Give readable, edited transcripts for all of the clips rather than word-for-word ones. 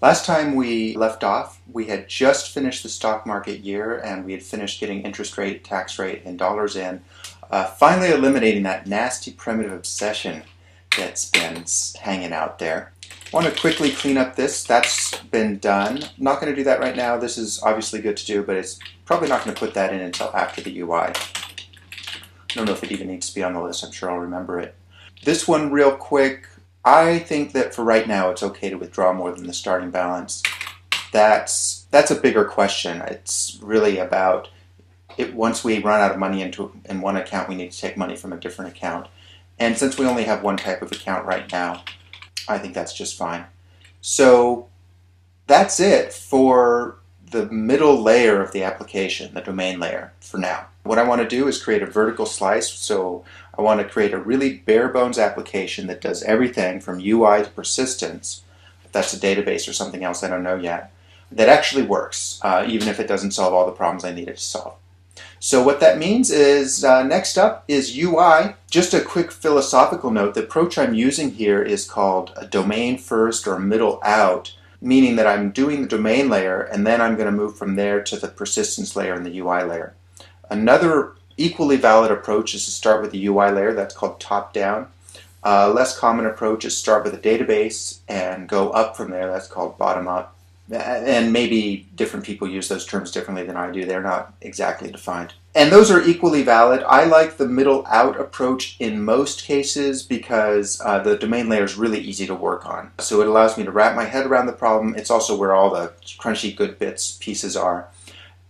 Last time we left off, we had just finished the stock market year and we had finished getting interest rate, tax rate, and dollars in, finally eliminating that nasty primitive obsession that's been hanging out there. I want to quickly clean up this. That's been done. I'm not going to do that right now. This is obviously good to do, but it's probably not going to put that in until after the UI. I don't know if it even needs to be on the list. I'm sure I'll remember it. This one real quick. I think that for right now it's okay to withdraw more than the starting balance. That's a bigger question. It's really about it. Once we run out of money in one account, we need to take money from a different account. And since we only have one type of account right now, I think that's just fine. So that's it for the middle layer of the application, the domain layer, for now. What I want to do is create a vertical slice. So I want to create a really bare bones application that does everything from UI to persistence. If that's a database or something else, I don't know yet. That actually works, even if it doesn't solve all the problems I need it to solve. So what that means is, next up is UI. Just a quick philosophical note, the approach I'm using here is called a domain first or middle out, meaning that I'm doing the domain layer and then I'm going to move from there to the persistence layer and the UI layer. Another equally valid approach is to start with the UI layer, that's called top down. Less common approach is start with a database and go up from there, that's called bottom up. And maybe different people use those terms differently than I do. They're not exactly defined. And those are equally valid. I like the middle out approach in most cases because the domain layer is really easy to work on. So it allows me to wrap my head around the problem. It's also where all the crunchy good bits pieces are.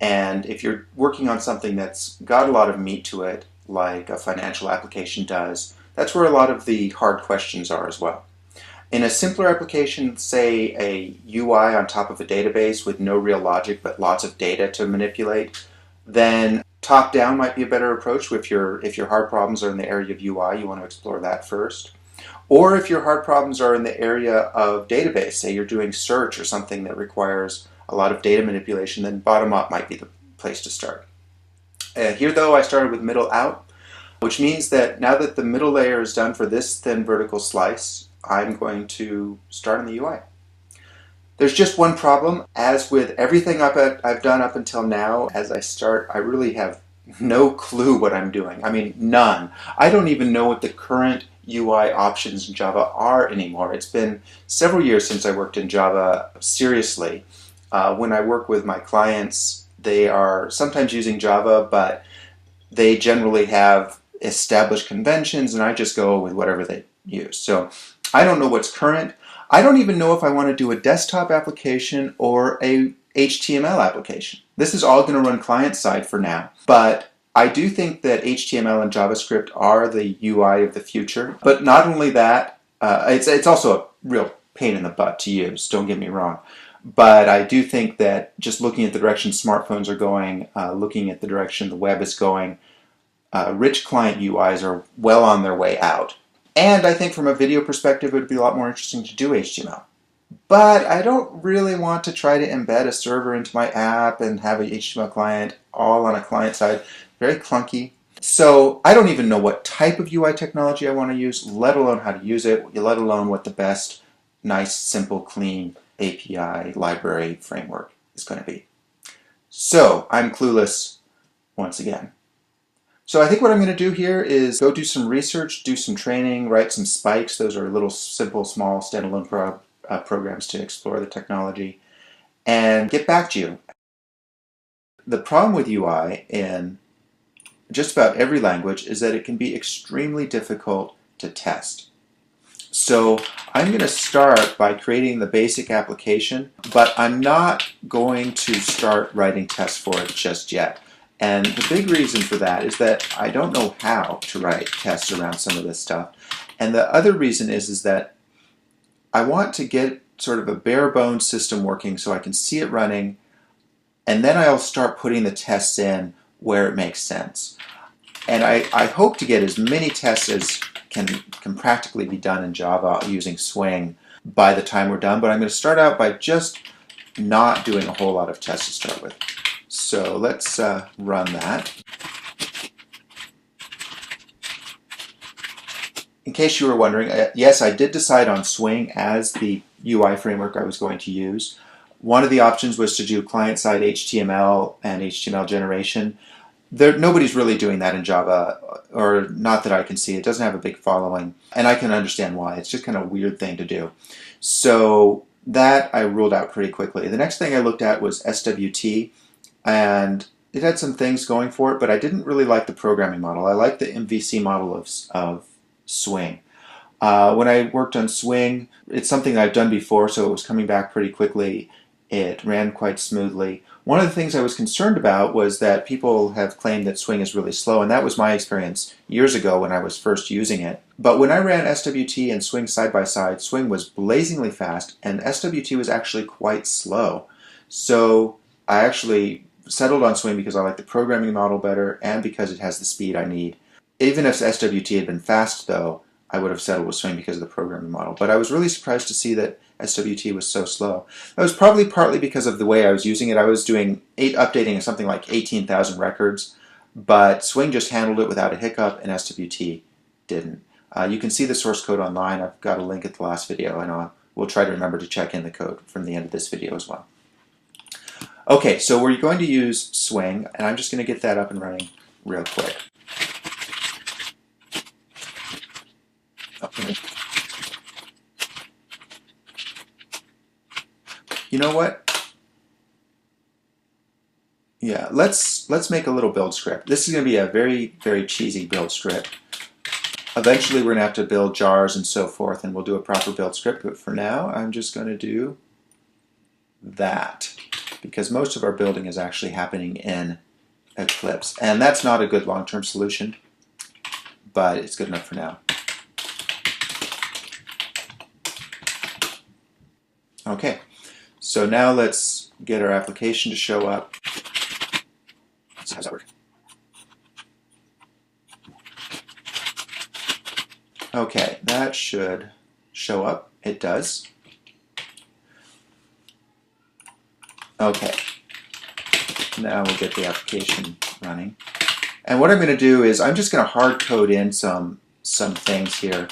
And if you're working on something that's got a lot of meat to it, like a financial application does, that's where a lot of the hard questions are as well. In a simpler application, say a UI on top of a database with no real logic but lots of data to manipulate, then top-down might be a better approach. If your hard problems are in the area of UI, you want to explore that first. Or if your hard problems are in the area of database, say you're doing search or something that requires a lot of data manipulation, then bottom-up might be the place to start. Here, though, I started with middle out, which means that now that the middle layer is done for this thin vertical slice, I'm going to start in the UI. There's just one problem. As with everything I've done up until now, as I start, I really have no clue what I'm doing. I mean, none. I don't even know what the current UI options in Java are anymore. It's been several years since I worked in Java seriously. When I work with my clients, they are sometimes using Java, but they generally have established conventions, and I just go with whatever they use. So I don't know what's current. I don't even know if I want to do a desktop application or a HTML application. This is all going to run client-side for now, but I do think that HTML and JavaScript are the UI of the future. But not only that, it's also a real pain in the butt to use, don't get me wrong. But I do think that just looking at the direction smartphones are going, looking at the direction the web is going, rich client UIs are well on their way out. And I think from a video perspective, it would be a lot more interesting to do HTML. But I don't really want to try to embed a server into my app and have an HTML client all on a client side. Very clunky. So I don't even know what type of UI technology I want to use, let alone how to use it, let alone what the best, nice, simple, clean API library framework is going to be. So I'm clueless once again. So I think what I'm going to do here is go do some research, do some training, write some spikes. Those are little simple, small, standalone programs to explore the technology, and get back to you. The problem with UI in just about every language is that it can be extremely difficult to test. So I'm going to start by creating the basic application, but I'm not going to start writing tests for it just yet. And the big reason for that is that I don't know how to write tests around some of this stuff. And the other reason is that I want to get sort of a bare bones system working so I can see it running, and then I'll start putting the tests in where it makes sense. And I hope to get as many tests as can practically be done in Java using Swing by the time we're done. But I'm going to start out by just not doing a whole lot of tests to start with. So let's run that. in case you were wondering, yes, I did decide on Swing as the UI framework I was going to use. One of the options was to do client-side HTML and HTML generation. Nobody's really doing that in Java, or not that I can see. It doesn't have a big following, and I can understand why. It's just kind of a weird thing to do. So that I ruled out pretty quickly. The next thing I looked at was SWT, and it had some things going for it, but I didn't really like the programming model. I liked the MVC model of Swing. When I worked on Swing, it's something that I've done before, so it was coming back pretty quickly. It ran quite smoothly. One of the things I was concerned about was that people have claimed that Swing is really slow, and that was my experience years ago when I was first using it. But when I ran SWT and Swing side by side, Swing was blazingly fast, and SWT was actually quite slow. So I actually settled on Swing because I like the programming model better and because it has the speed I need. Even if SWT had been fast, though, I would have settled with Swing because of the programming model. But I was really surprised to see that SWT was so slow. That was probably partly because of the way I was using it. I was updating something like 18,000 records, but Swing just handled it without a hiccup, and SWT didn't. You can see the source code online. I've got a link at the last video, and we'll try to remember to check in the code from the end of this video as well. Okay, so we're going to use Swing, and I'm just going to get that up and running real quick. Okay. You know what? Yeah, let's make a little build script. This is going to be a very, very cheesy build script. Eventually we're going to have to build jars and so forth, and we'll do a proper build script, but for now I'm just going to do that, because most of our building is actually happening in Eclipse, and that's not a good long-term solution, but it's good enough for now. Okay, so now let's get our application to show up. So how does that work? Okay, that should show up. It does. Okay, now we'll get the application running. And what I'm going to do is I'm just going to hard code in some things here,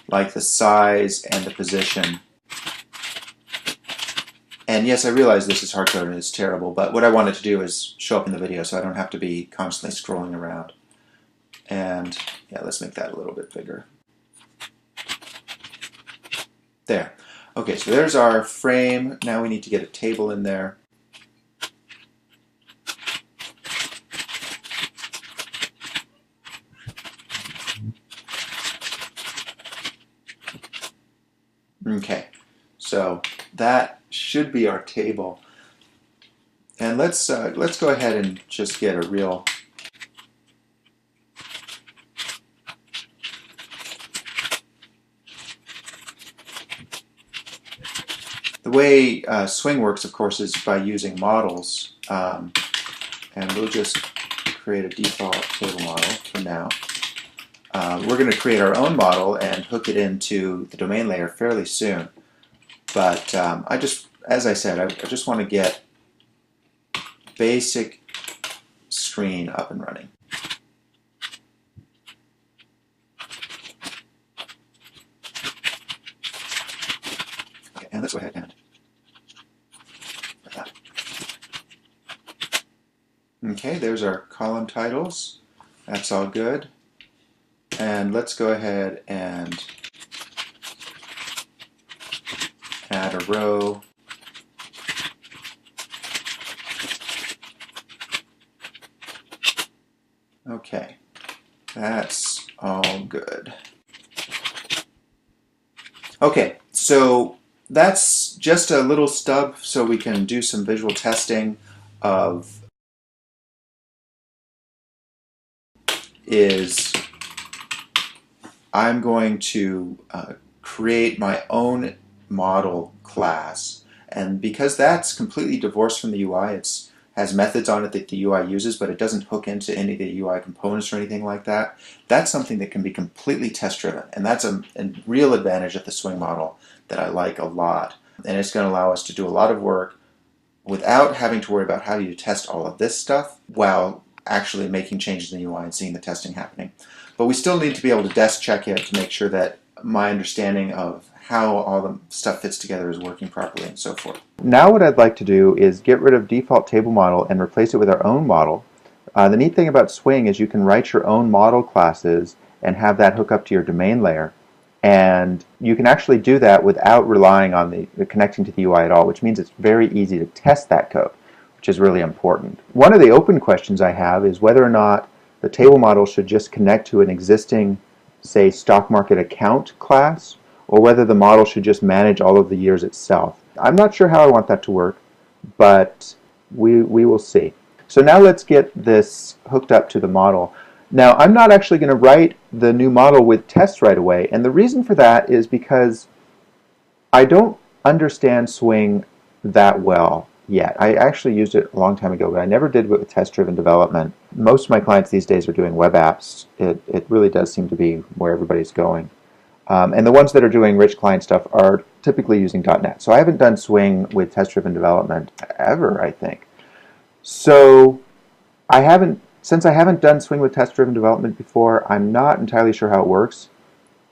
like the size and the position. And yes, I realize this is hard code and it's terrible, but what I wanted to do is show up in the video so I don't have to be constantly scrolling around. And yeah, let's make that a little bit bigger. There. Okay, so there's our frame. Now we need to get a table in there. Okay, so that should be our table. And let's go ahead and just get a real the way Swing works, of course, is by using models, and we'll just create a default table model for now. We're going to create our own model and hook it into the domain layer fairly soon. But as I said, I just want to get basic screen up and running. Okay, and let's go ahead and like that. Okay, there's our column titles. That's all good. And let's go ahead and add a row. Okay, that's all good. Okay, so that's just a little stub so we can do some visual testing of I'm going to create my own model class, and because that's completely divorced from the UI, it has methods on it that the UI uses, but it doesn't hook into any of the UI components or anything like that. That's something that can be completely test driven, and that's a real advantage of the Swing model that I like a lot, and it's going to allow us to do a lot of work without having to worry about how do you test all of this stuff while actually making changes in the UI and seeing the testing happening. But we still need to be able to desk check it to make sure that my understanding of how all the stuff fits together is working properly and so forth. Now what I'd like to do is get rid of default table model and replace it with our own model. The neat thing about Swing is you can write your own model classes and have that hook up to your domain layer. And you can actually do that without relying on the connecting to the UI at all, which means it's very easy to test that code, which is really important. One of the open questions I have is whether or not the table model should just connect to an existing, say, stock market account class, or whether the model should just manage all of the years itself. I'm not sure how I want that to work, but we will see. So now let's get this hooked up to the model. Now, I'm not actually going to write the new model with tests right away, and the reason for that is because I don't understand Swing that well yet. I actually used it a long time ago, but I never did it with test-driven development. Most of my clients these days are doing web apps. It really does seem to be where everybody's going. And the ones that are doing rich client stuff are typically using .NET. So I haven't done Swing with test-driven development ever, I think. So since I haven't done Swing with test-driven development before, I'm not entirely sure how it works.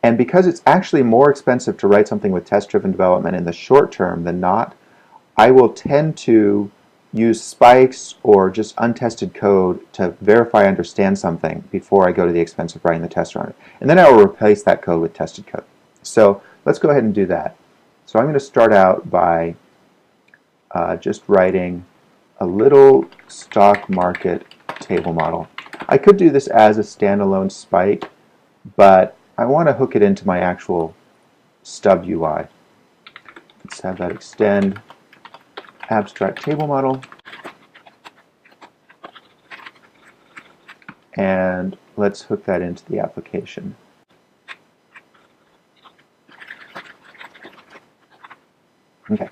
And because it's actually more expensive to write something with test-driven development in the short term than not, I will tend to use spikes or just untested code to verify I understand something before I go to the expense of writing the test on it. And then I will replace that code with tested code. So let's go ahead and do that. So I'm going to start out by just writing a little stock market table model. I could do this as a standalone spike, but I want to hook it into my actual stub UI. Let's have that extend abstract table model, and let's hook that into the application. Okay.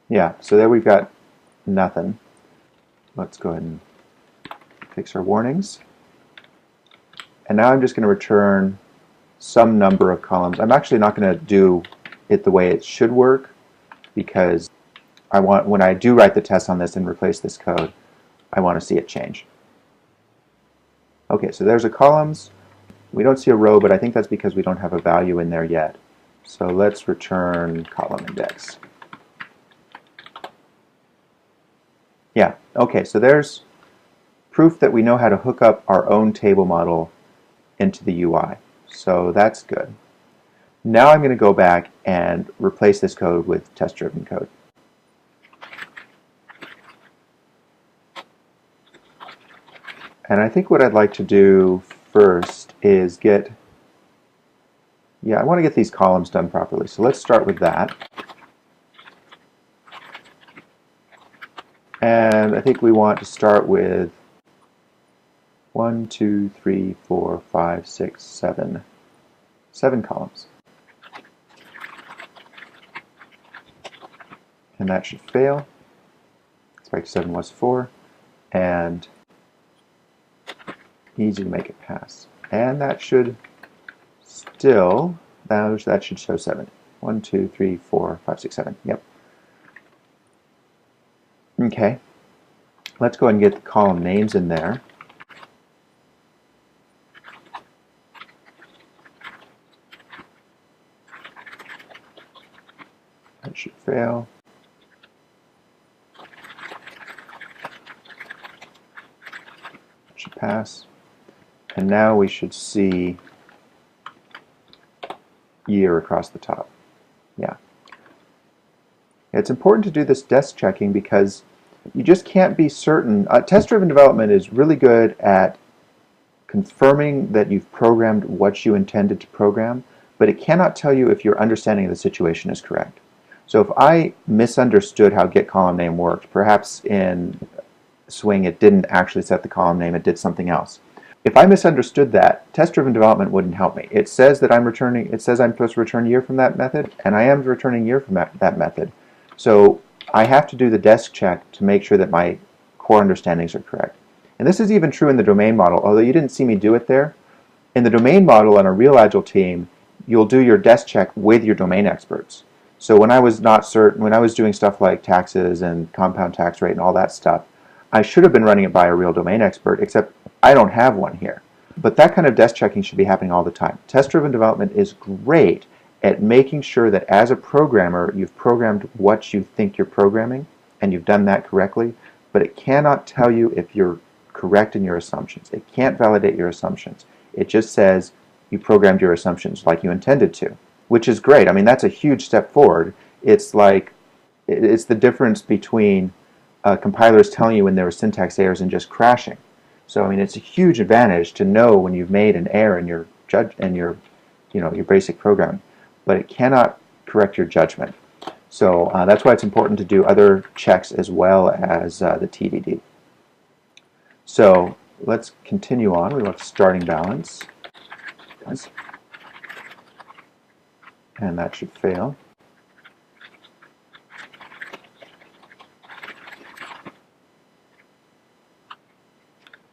Yeah, so there we've got nothing. Let's go ahead and fix our warnings. And now I'm just going to return some number of columns. I'm actually not going to do it the way it should work, because I want, when I do write the test on this and replace this code, I want to see it change. Okay, so there's a columns. We don't see a row, but I think that's because we don't have a value in there yet. So let's return column index. Yeah, okay, so there's proof that we know how to hook up our own table model into the UI. So that's good. Now I'm going to go back and replace this code with test-driven code. And I think what I'd like to do first is I want to get these columns done properly. So let's start with that. And I think we want to start with 1, 2, 3, 4, 5, 6, 7. 7 columns. And that should fail. Spike 7 was 4. And easy to make it pass. And that should still, that should show 7. 1, 2, 3, 4, 5, 6, 7. Yep. Okay. Let's go ahead and get the column names in there. That should fail. That should pass. And now we should see year across the top. Yeah. It's important to do this desk checking because you just can't be certain. Test-driven development is really good at confirming that you've programmed what you intended to program, but it cannot tell you if your understanding of the situation is correct. So if I misunderstood how getColumnName worked, perhaps in Swing it didn't actually set the column name, it did something else. If I misunderstood that, test-driven development wouldn't help me. It says that it says I'm supposed to return year from that method, and I am returning year from that method. So I have to do the desk check to make sure that my core understandings are correct. And this is even true in the domain model, although you didn't see me do it there. In the domain model on a real Agile team, you'll do your desk check with your domain experts. So when I was not certain, when I was doing stuff like taxes and compound tax rate and all that stuff, I should have been running it by a real domain expert, except I don't have one here. But that kind of desk checking should be happening all the time. Test-driven development is great at making sure that as a programmer, you've programmed what you think you're programming, and you've done that correctly, but it cannot tell you if you're correct in your assumptions. It can't validate your assumptions. It just says you programmed your assumptions like you intended to, which is great. I mean, that's a huge step forward. It's the difference between compilers telling you when there are syntax errors and just crashing. So I mean, it's a huge advantage to know when you've made an error in your your basic programming, but it cannot correct your judgment. So that's why it's important to do other checks as well as the TDD. So let's continue on. We want starting balance, and that should fail.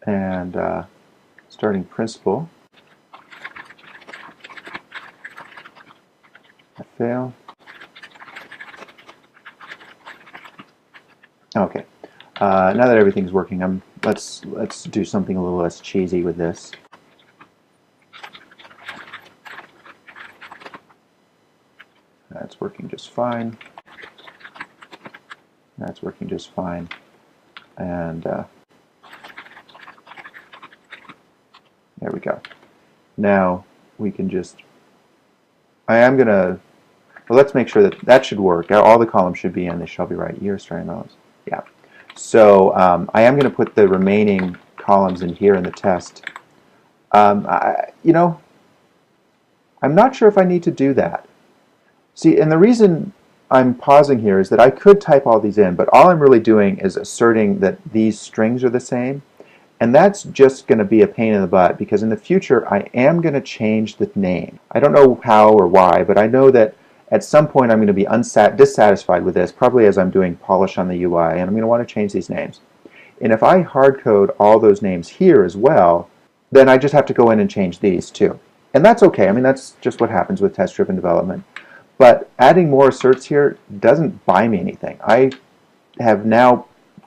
And starting principal, that fail. Okay. Now that everything's working, let's do something a little less cheesy with this. That's working just fine. That's working just fine. And there we go. Now we can just, well, let's make sure that that should work. All the columns should be in, they shall be right. Year starting balance. Yeah. So I am going to put the remaining columns in here in the test. I'm not sure if I need to do that. See, and the reason I'm pausing here is that I could type all these in, but all I'm really doing is asserting that these strings are the same. And that's just going to be a pain in the butt because in the future I am going to change the name. I don't know how or why, but I know that at some point I'm going to be dissatisfied with this, probably as I'm doing polish on the UI, and I'm going to want to change these names. And if I hard code all those names here as well, then I just have to go in and change these too. And that's okay. I mean, that's just what happens with test-driven development. But adding more asserts here doesn't buy me anything. I have now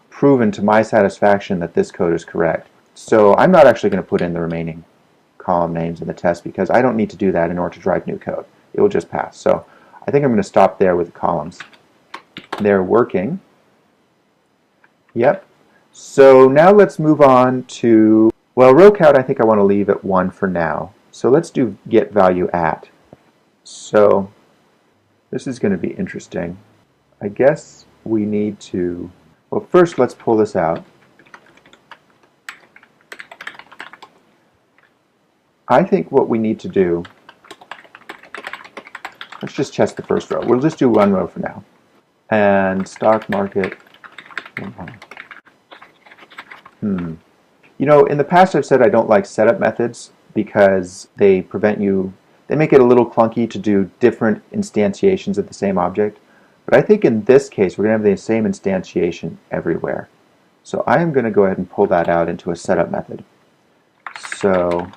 proven to my satisfaction that this code is correct. So I'm not actually going to put in the remaining column names in the test because I don't need to do that in order to drive new code. It will just pass. So I think I'm going to stop there with the columns. They're working. Yep. So now let's move on to, well, row count I think I want to leave at 1 for now. So let's do get value at. So this is going to be interesting. I guess we need to, well, first let's pull this out. I think what we need to do, let's just test the first row. We'll just do one row for now. And stock market. You know, in the past I've said I don't like setup methods because they make it a little clunky to do different instantiations of the same object. But I think in this case we're going to have the same instantiation everywhere. So I am going to go ahead and pull that out into a setup method. So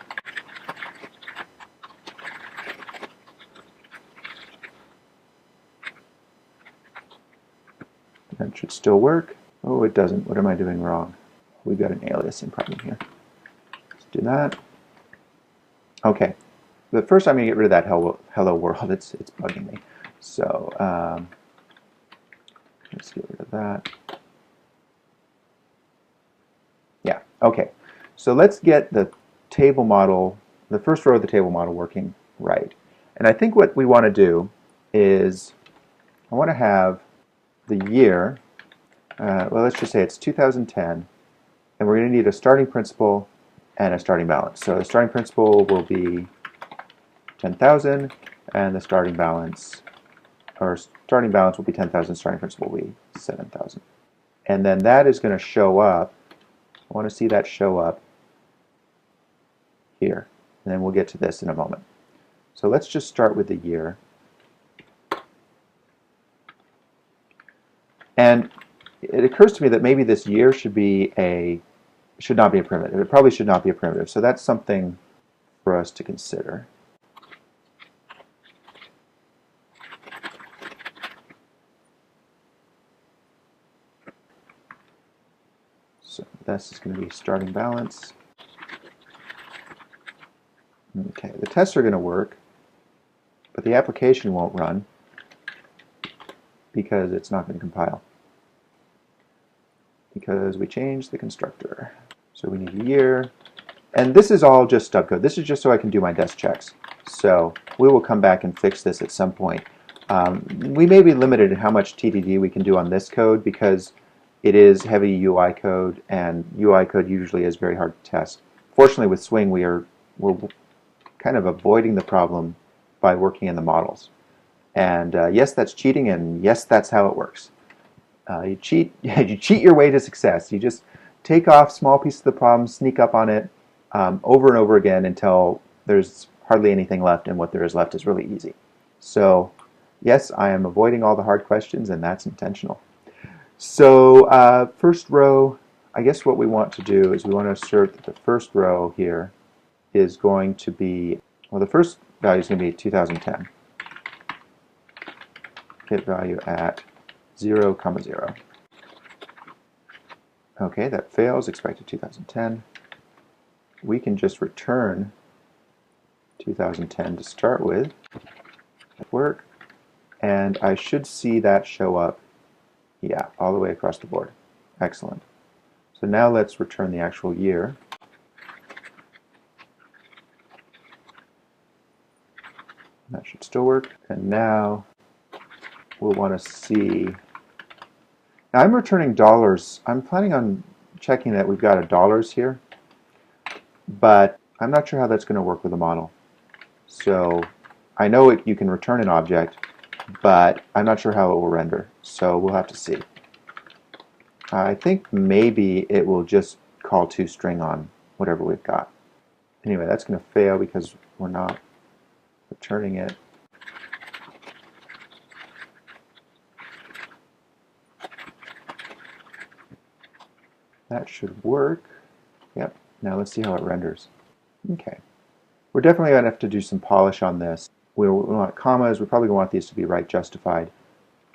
that should still work. Oh, it doesn't. What am I doing wrong? We've got an aliasing problem here. Let's do that. Okay. But first I'm going to get rid of that hello world. It's bugging me. So let's get rid of that. Yeah, okay. So let's get the table model, the first row of the table model working right. And I think what we want to do is I want to have the year, well, let's just say it's 2010, and we're going to need a starting principal and a starting balance. So the starting principal will be 10,000, and the starting balance, or starting balance will be 10,000, starting principal will be 7,000. And then that is going to show up, I want to see that show up here, and then we'll get to this in a moment. So let's just start with the year. And it occurs to me that maybe this year should not be a primitive. It probably should not be a primitive. So that's something for us to consider. So this is going to be starting balance. Okay, the tests are going to work, but the application won't run because it's not going to compile. Because we changed the constructor. So we need a year. And this is all just stub code. This is just so I can do my desk checks. So we will come back and fix this at some point. We may be limited in how much TDD we can do on this code because it is heavy UI code, and UI code usually is very hard to test. Fortunately, with Swing, we're kind of avoiding the problem by working in the models. And yes, that's cheating, and yes, that's how it works. You cheat your way to success. You just take off small pieces of the problem, sneak up on it over and over again until there's hardly anything left, and what there is left is really easy. So yes, I am avoiding all the hard questions, and that's intentional. So first row, I guess what we want to do is we want to assert that the first row here is going to be, well, the first value is going to be 2010. Get value at 0, 0. Okay, that fails, expected 2010. We can just return 2010 to start with. That work. And I should see that show up, yeah, all the way across the board. Excellent. So now let's return the actual year. That should still work. And now we'll want to see. Now I'm returning dollars. I'm planning on checking that we've got a dollars here, but I'm not sure how that's going to work with the model. So I know you can return an object, but I'm not sure how it will render. So we'll have to see. I think maybe it will just call toString on whatever we've got. Anyway, that's going to fail because we're not returning it. That should work. Yep. Now let's see how it renders. Okay. We're definitely going to have to do some polish on this. We want commas. We're probably going to want these to be right justified.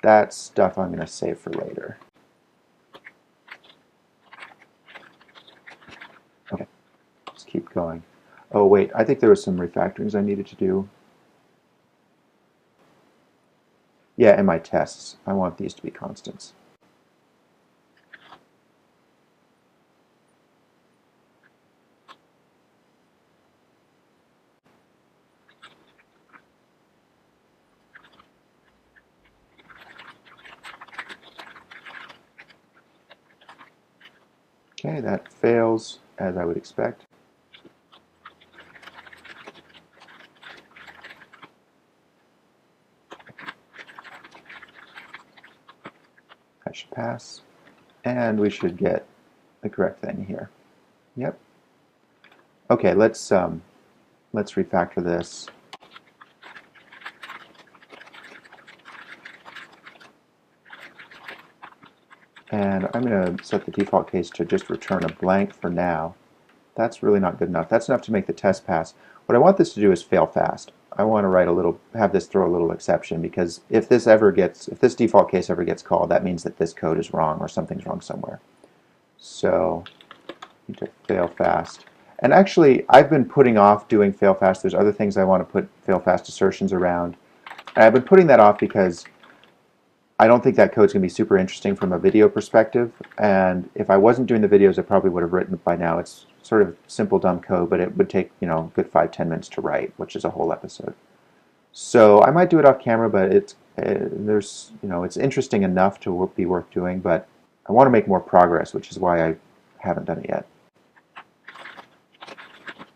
That's stuff I'm going to save for later. Okay. Let's keep going. Oh, wait. I think there was some refactorings I needed to do. Yeah, in my tests. I want these to be constants. Okay, that fails as I would expect. That should pass. And we should get the correct thing here. Yep. Okay, let's refactor this. And I'm going to set the default case to just return a blank for now. That's really not good enough. That's enough to make the test pass. What I want this to do is fail fast. I want to have this throw a little exception, because if this default case ever gets called, that means that this code is wrong or something's wrong somewhere. So need to fail fast. And actually, I've been putting off doing fail fast. There's other things I want to put fail fast assertions around. And I've been putting that off because I don't think that code's going to be super interesting from a video perspective, and if I wasn't doing the videos, I probably would have written it by now. It's sort of simple, dumb code, but it would take, a good 5-10 minutes to write, which is a whole episode. So I might do it off camera, but it's interesting enough to be worth doing, but I want to make more progress, which is why I haven't done it yet.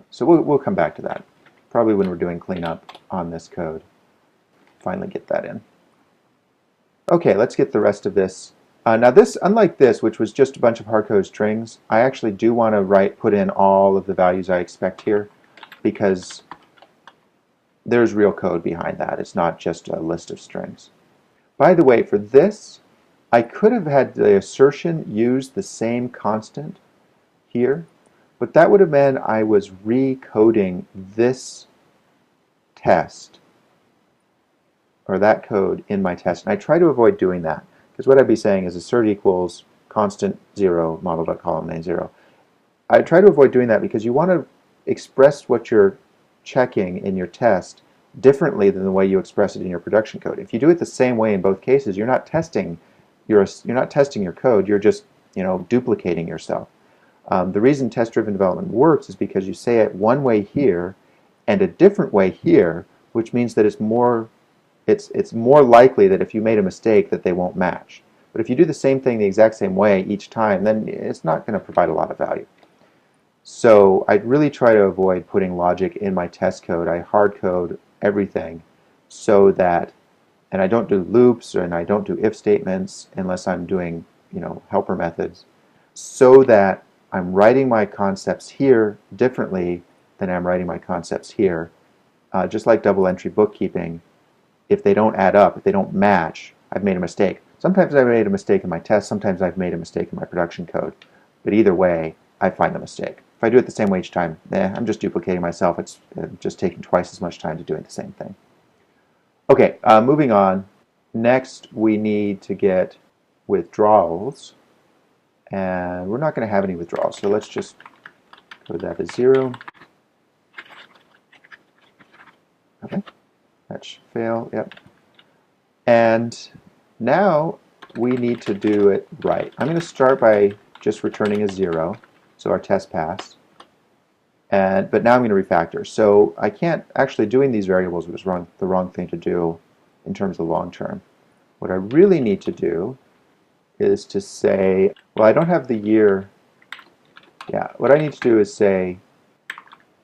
So we'll come back to that, probably when we're doing cleanup on this code. Finally get that in. Okay, let's get the rest of this. Now this, unlike this, which was just a bunch of hardcode strings, I actually do want to put in all of the values I expect here, because there's real code behind that. It's not just a list of strings. By the way, for this, I could have had the assertion use the same constant here, but that would have meant I was recoding this test, or that code, in my test. And I try to avoid doing that, because what I'd be saying is assert equals constant 0, model.column name 0. I try to avoid doing that because you want to express what you're checking in your test differently than the way you express it in your production code. If you do it the same way in both cases, you're not testing your code. You're just duplicating yourself. The reason test-driven development works is because you say it one way here and a different way here, which means that it's more likely that if you made a mistake that they won't match. But if you do the same thing the exact same way each time, then it's not going to provide a lot of value. So I really try to avoid putting logic in my test code. I hard code everything so that, and I don't do loops and I don't do if statements unless I'm doing helper methods, so that I'm writing my concepts here differently than I'm writing my concepts here. Just like double entry bookkeeping, if they don't add up, if they don't match, I've made a mistake. Sometimes I've made a mistake in my test, sometimes I've made a mistake in my production code. But either way, I find the mistake. If I do it the same way each time, I'm just duplicating myself. It's just taking twice as much time to doing the same thing. Okay, moving on. Next, we need to get withdrawals. And we're not going to have any withdrawals, so let's just code that as 0. Okay, that should fail, yep. And now we need to do it right. I'm going to start by just returning a 0, so our test passed. But now I'm going to refactor. So I can't actually doing these variables was the wrong thing to do in terms of the long term. What I really need to do is to say, well, I don't have the year. Yeah, what I need to do is say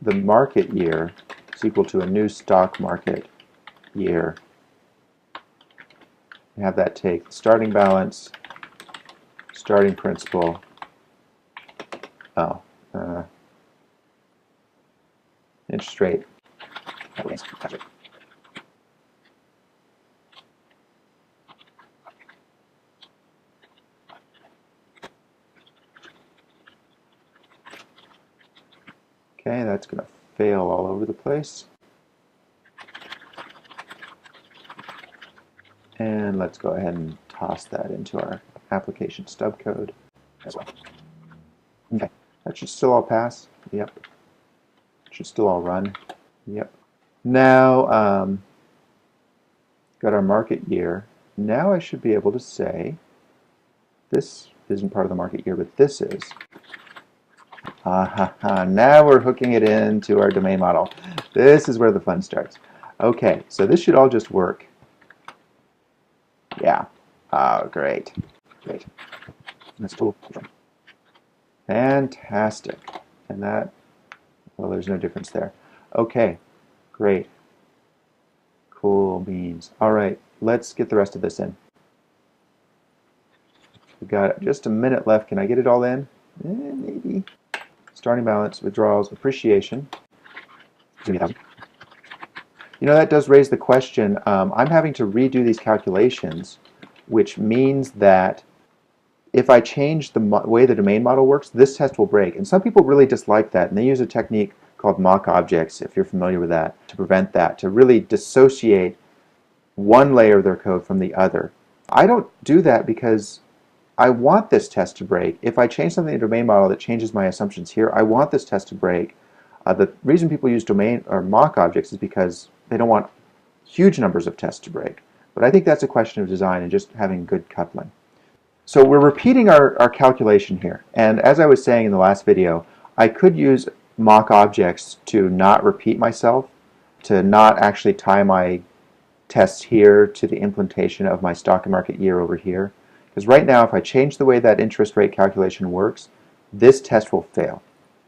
the market year is equal to a new stock market year. And have that take the starting balance, starting principal. Interest rate. Okay, that's going to fail all over the place. And let's go ahead and toss that into our application stub code as well. Okay, that should still all pass. Yep. Should still all run. Yep. Now, got our market year. Now I should be able to say, this isn't part of the market year, but this is. Now we're hooking it into our domain model. This is where the fun starts. Okay, so this should all just work. Yeah. Oh, great. Great. That's cool. Fantastic. And that, well, there's no difference there. Okay, great. Cool beans. All right, let's get the rest of this in. We've got just a minute left. Can I get it all in? Maybe. Starting balance, withdrawals, appreciation. That does raise the question. I'm having to redo these calculations, which means that if I change the way the domain model works, this test will break. And some people really dislike that, and they use a technique called mock objects, if you're familiar with that, to prevent that, to really dissociate one layer of their code from the other. I don't do that because I want this test to break. If I change something in the domain model that changes my assumptions here, I want this test to break. The reason people use domain or mock objects is because they don't want huge numbers of tests to break. But I think that's a question of design and just having good coupling. So we're repeating our calculation here. And as I was saying in the last video, I could use mock objects to not repeat myself, to not actually tie my tests here to the implementation of my stock and market year over here. Because right now, if I change the way that interest rate calculation works, this test will fail.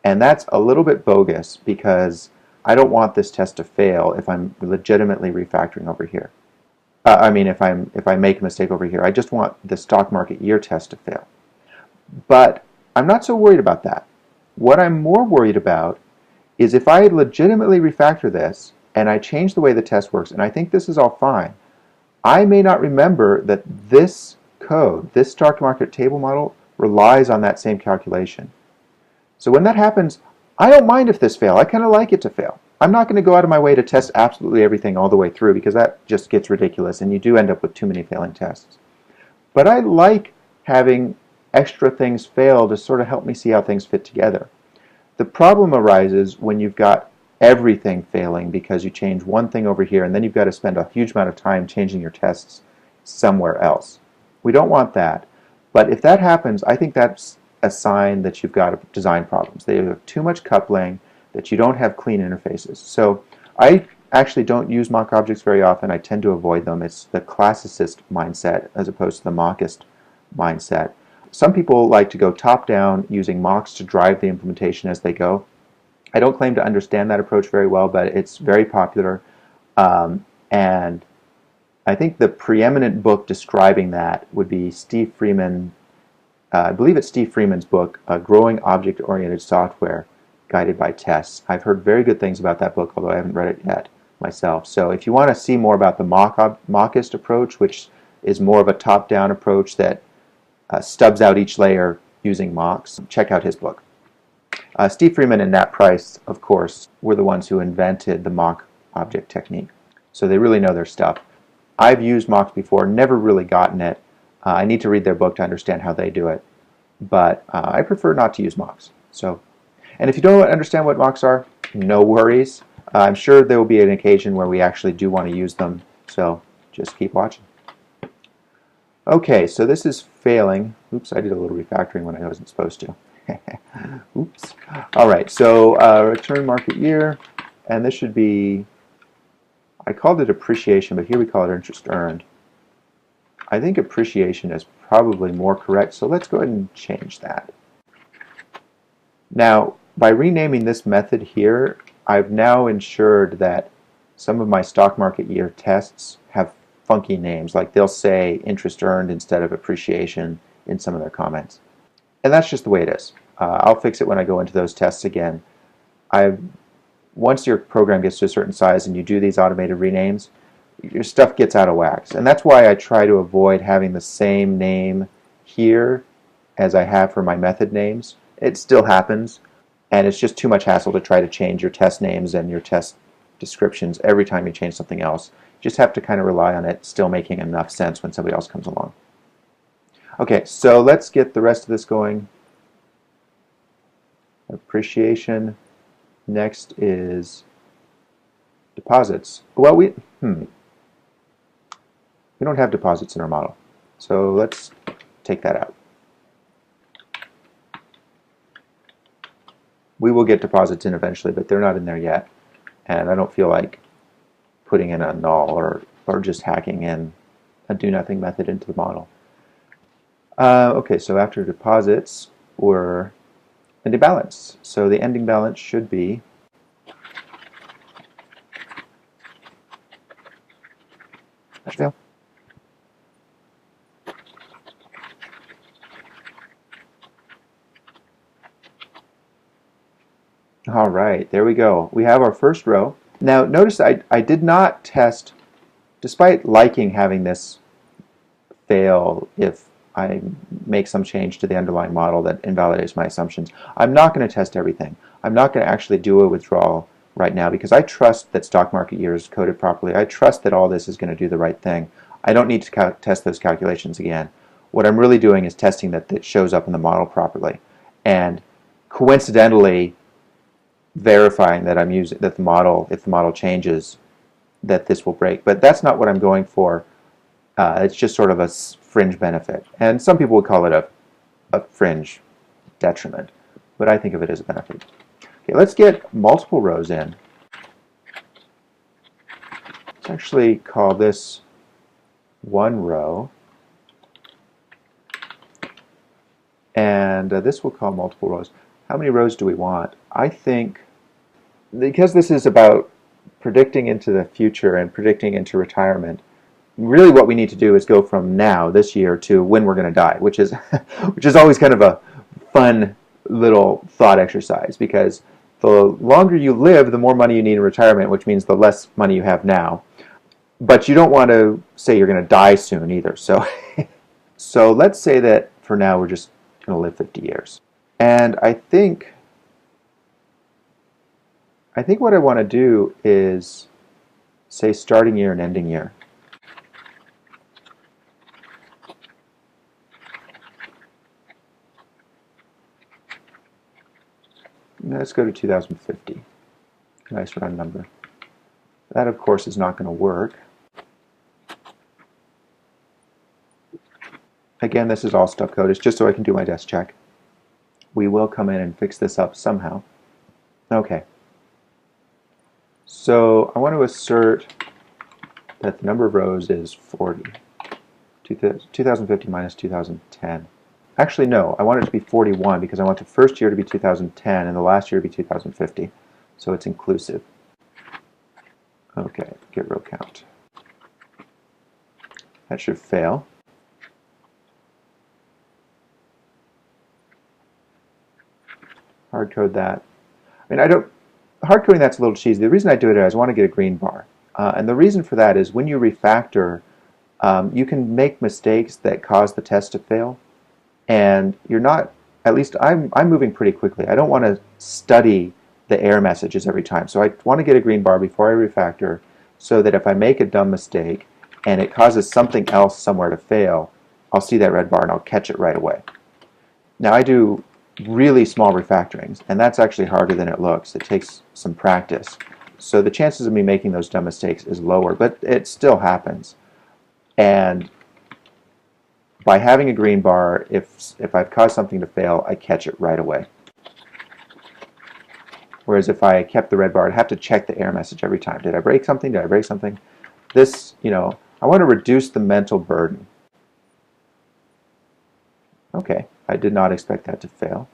And that's a little bit bogus because I don't want this test to fail if I'm legitimately refactoring over here. If I make a mistake over here, I just want the stock market year test to fail. But I'm not so worried about that. What I'm more worried about is if I legitimately refactor this and I change the way the test works, and I think this is all fine, I may not remember that this code, this stock market table model, relies on that same calculation. So when that happens, I don't mind if this fails. I kind of like it to fail. I'm not going to go out of my way to test absolutely everything all the way through because that just gets ridiculous and you do end up with too many failing tests. But I like having extra things fail to sort of help me see how things fit together. The problem arises when you've got everything failing because you change one thing over here and then you've got to spend a huge amount of time changing your tests somewhere else. We don't want that. But if that happens, I think that's a sign that you've got design problems. They have too much coupling, that you don't have clean interfaces. So I actually don't use mock objects very often. I tend to avoid them. It's the classicist mindset as opposed to the mockist mindset. Some people like to go top-down using mocks to drive the implementation as they go. I don't claim to understand that approach very well, but it's very popular. And I think the preeminent book describing that would be Steve Freeman. I believe it's Steve Freeman's book, Growing Object-Oriented Software Guided by Tests. I've heard very good things about that book, although I haven't read it yet myself. So if you want to see more about the mockist approach, which is more of a top-down approach that stubs out each layer using mocks, check out his book. Steve Freeman and Nat Price, of course, were the ones who invented the mock object technique. So they really know their stuff. I've used mocks before, never really gotten it. I need to read their book to understand how they do it. But I prefer not to use mocks. And if you don't understand what mocks are, no worries. I'm sure there will be an occasion where we actually do want to use them. So just keep watching. Okay, so this is failing. Oops, I did a little refactoring when I wasn't supposed to. Oops. All right, so return market year, and this should be, I called it appreciation, but here we call it interest earned. I think appreciation is probably more correct, so let's go ahead and change that. Now, by renaming this method here, I've now ensured that some of my stock market year tests have funky names, like they'll say interest earned instead of appreciation in some of their comments. And that's just the way it is. I'll fix it when I go into those tests again. Once your program gets to a certain size and you do these automated renames, your stuff gets out of whack. And that's why I try to avoid having the same name here as I have for my method names. It still happens, and it's just too much hassle to try to change your test names and your test descriptions every time you change something else. You just have to kind of rely on it still making enough sense when somebody else comes along. Okay, so let's get the rest of this going. Appreciation. Next is deposits. Well, we don't have deposits in our model, so let's take that out. We will get deposits in eventually, but they're not in there yet, and I don't feel like putting in a null or just hacking in a do-nothing method into the model. Okay, so after deposits, we're into balance. So the ending balance should be all right, there we go. We have our first row. Now notice I did not test, despite liking having this fail if I make some change to the underlying model that invalidates my assumptions. I'm not going to test everything. I'm not going to actually do a withdrawal right now because I trust that stock market year is coded properly. I trust that all this is going to do the right thing. I don't need to test those calculations again. What I'm really doing is testing that it shows up in the model properly, and coincidentally verifying that I'm using that the model, if the model changes, that this will break. But that's not what I'm going for. It's just sort of a fringe benefit, and some people would call it a fringe detriment, but I think of it as a benefit. Okay, let's get multiple rows in. Let's actually call this one row, and this we'll call multiple rows. How many rows do we want? I think, because this is about predicting into the future and predicting into retirement, really what we need to do is go from now, this year, to when we're going to die, which is always kind of a fun little thought exercise, because the longer you live, the more money you need in retirement, which means the less money you have now. But you don't want to say you're going to die soon either. So, so let's say that for now we're just going to live 50 years. And I think what I want to do is say starting year and ending year. Let's go to 2050. Nice round number. That, of course, is not going to work. Again, this is all stub code. It's just so I can do my desk check. We will come in and fix this up somehow. Okay. So I want to assert that the number of rows is 40. 2050 minus 2010. Actually, no. I want it to be 41 because I want the first year to be 2010 and the last year to be 2050. So it's inclusive. Okay, get row count. That should fail. Hard code that. I mean, hard coding that's a little cheesy. The reason I do it is I want to get a green bar. And the reason for that is when you refactor, you can make mistakes that cause the test to fail. And you're not, at least I'm moving pretty quickly. I don't want to study the error messages every time. So I want to get a green bar before I refactor so that if I make a dumb mistake and it causes something else somewhere to fail, I'll see that red bar and I'll catch it right away. Now I do really small refactorings, and that's actually harder than it looks. It takes some practice. So the chances of me making those dumb mistakes is lower, but it still happens. And by having a green bar, if I've caused something to fail, I catch it right away. Whereas if I kept the red bar, I'd have to check the error message every time. Did I break something? Did I break something? This, I want to reduce the mental burden. Okay, I did not expect that to fail.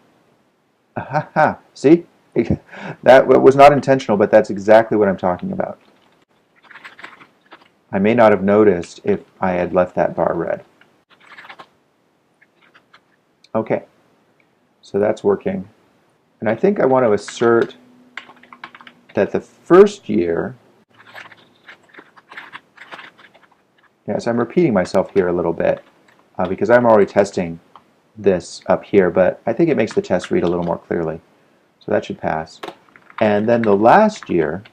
Aha, see? That was not intentional, but that's exactly what I'm talking about. I may not have noticed if I had left that bar red. Okay, so that's working. And I think I want to assert that the first year, yes, I'm repeating myself here a little bit because I'm already testing this up here, but I think it makes the test read a little more clearly. So that should pass. And then the last year,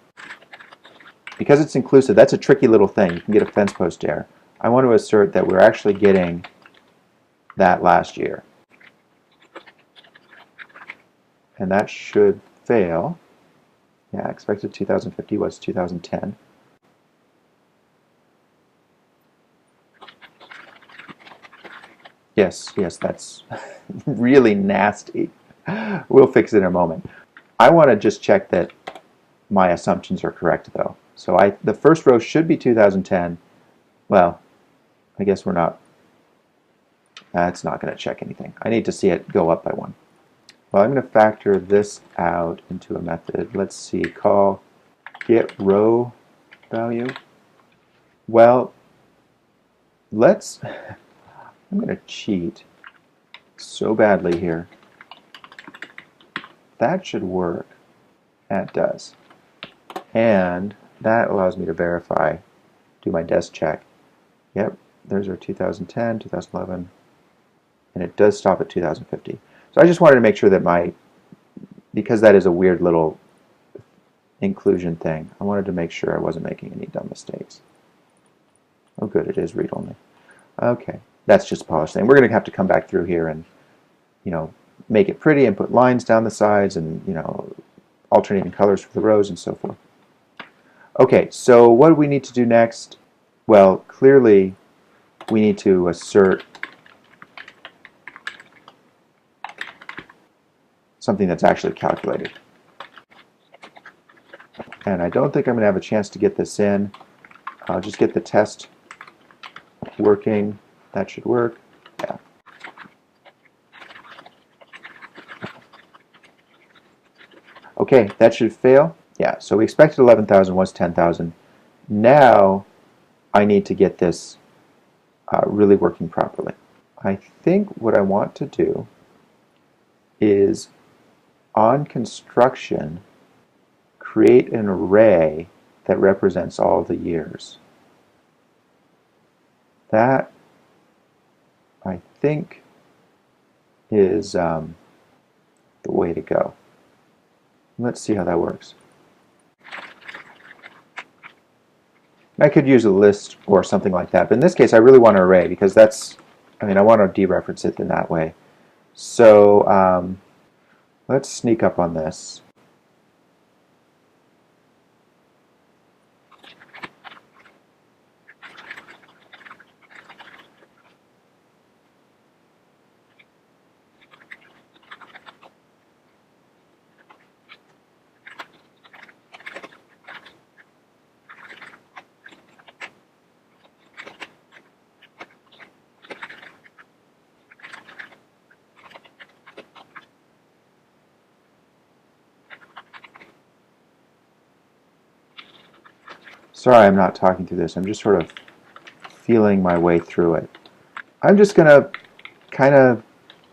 because it's inclusive, that's a tricky little thing. You can get a fence post error. I want to assert that we're actually getting that last year. And that should fail. Yeah, expected 2050 was 2010. Yes, that's really nasty. We'll fix it in a moment. I want to just check that my assumptions are correct, though. So the first row should be 2010. Well, I guess we're not. That's not going to check anything. I need to see it go up by 1. Well, I'm going to factor this out into a method. Let's see, call get row value. Well, I'm going to cheat so badly here. That should work. That does. And that allows me to verify, do my desk check. Yep, there's our 2010, 2011, and it does stop at 2050. So I just wanted to make sure that because that is a weird little inclusion thing, I wanted to make sure I wasn't making any dumb mistakes. Oh good, it is read-only. Okay, that's just a polish thing. We're going to have to come back through here and, make it pretty and put lines down the sides and, alternating colors for the rows and so forth. Okay, so what do we need to do next? Well, clearly we need to assert something that's actually calculated. And I don't think I'm going to have a chance to get this in. I'll just get the test working. That should work. Yeah. Okay, that should fail. Yeah, so we expected 11,000 was 10,000. Now I need to get this really working properly. I think what I want to do is on construction create an array that represents all the years. That I think is the way to go. Let's see how that works. I could use a list or something like that, but in this case I really want an array because I want to dereference it in that way. So let's sneak up on this. Sorry I'm not talking through this. I'm just sort of feeling my way through it. I'm just going to kind of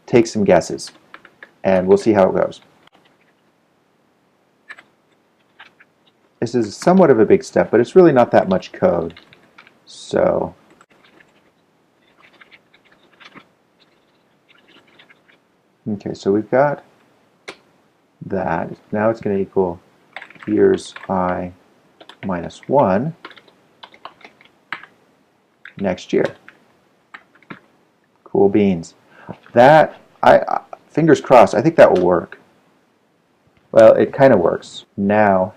take some guesses, and we'll see how it goes. This is somewhat of a big step, but it's really not that much code. So okay, so we've got that. Now it's going to equal years I minus 1 next year. Cool beans. That, fingers crossed, I think that will work. Well, it kind of works. Now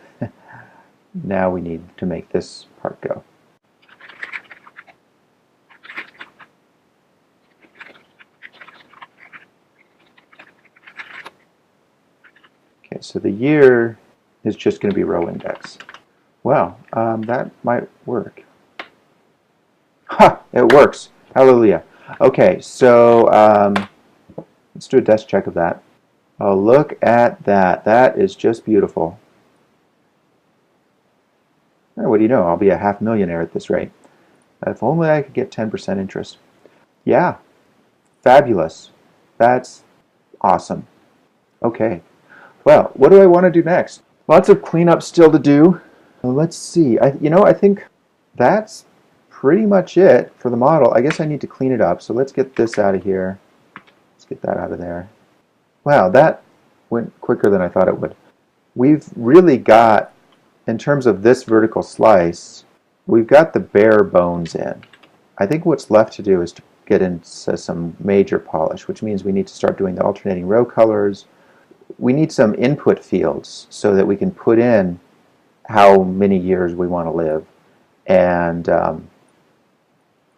we need to make this part go. Okay, so the year is just going to be row index. Well, that might work. Ha! It works. Hallelujah. Okay, so let's do a desk check of that. Oh, look at that. That is just beautiful. What do you know? I'll be a $500,000 at this rate. If only I could get 10% interest. Yeah, fabulous. That's awesome. Okay. Well, what do I want to do next? Lots of cleanup still to do. Let's see. I think that's pretty much it for the model. I guess I need to clean it up. So let's get this out of here. Let's get that out of there. Wow, that went quicker than I thought it would. We've really got, in terms of this vertical slice, we've got the bare bones in. I think what's left to do is to get into some major polish, which means we need to start doing the alternating row colors. We need some input fields so that we can put in how many years we want to live and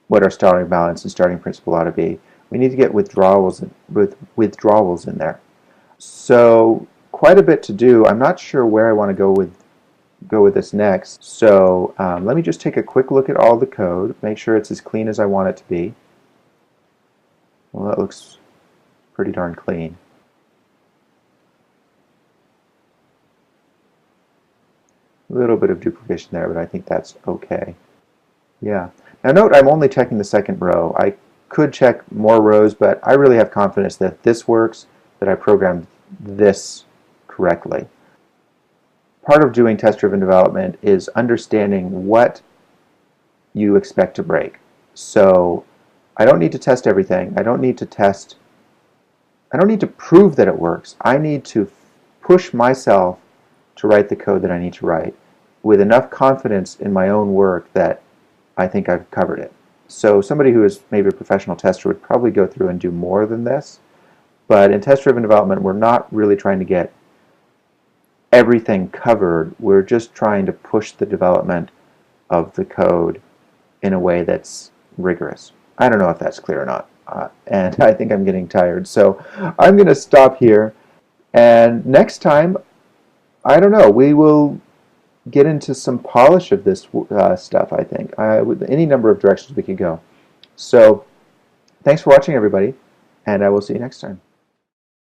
what our starting balance and starting principal ought to be. We need to get withdrawals in there. So quite a bit to do. I'm not sure where I want to go with this next. So let me just take a quick look at all the code, make sure it's as clean as I want it to be. Well, that looks pretty darn clean. A little bit of duplication there, but I think that's okay. Yeah. Now note I'm only checking the second row. I could check more rows, but I really have confidence that this works, that I programmed this correctly. Part of doing test-driven development is understanding what you expect to break. So I don't need to test everything. I don't need to prove that it works. I need to push myself to write the code that I need to write with enough confidence in my own work that I think I've covered it. So somebody who is maybe a professional tester would probably go through and do more than this. But in test-driven development, we're not really trying to get everything covered. We're just trying to push the development of the code in a way that's rigorous. I don't know if that's clear or not. And I think I'm getting tired. So I'm going to stop here. And next time, I don't know, we will get into some polish of this stuff, I think, with any number of directions we could go. So thanks for watching, everybody, and I will see you next time.